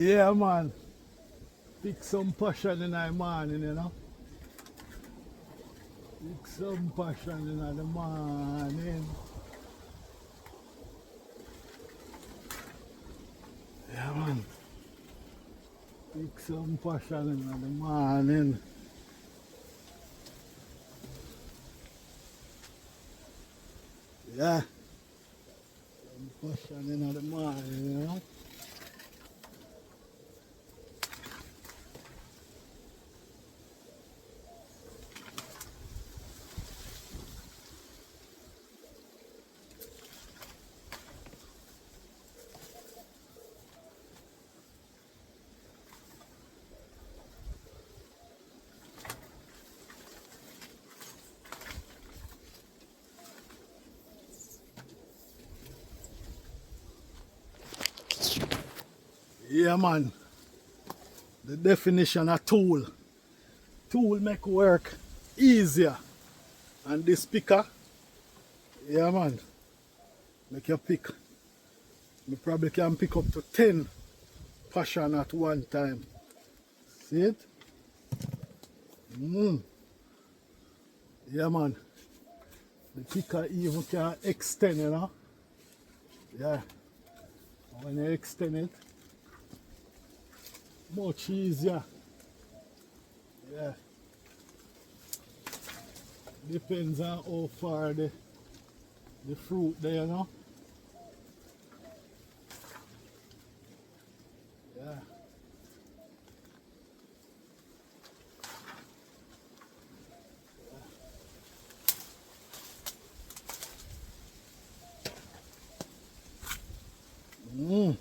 Yeah, man. Pick some passion in the morning, you know. Pick some passion in the morning. Yeah, man. Pick some passion in the morning. Yeah. Some passion in the morning, you know. Yeah, man. The definition of tool. Tool make work easier. And this picker, yeah, man. Make you pick. You probably can pick up to 10 passion at one time. See it? Yeah, man. The picker even can extend, you know? Yeah. When you extend it, much easier. Yeah. Depends on how far the fruit there, you know? Yeah. Mm.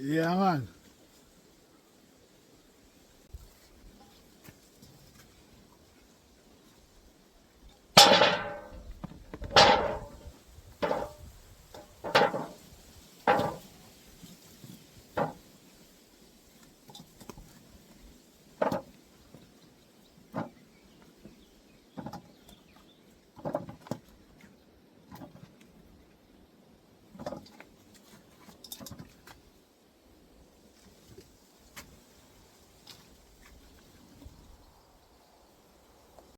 Yeah, man.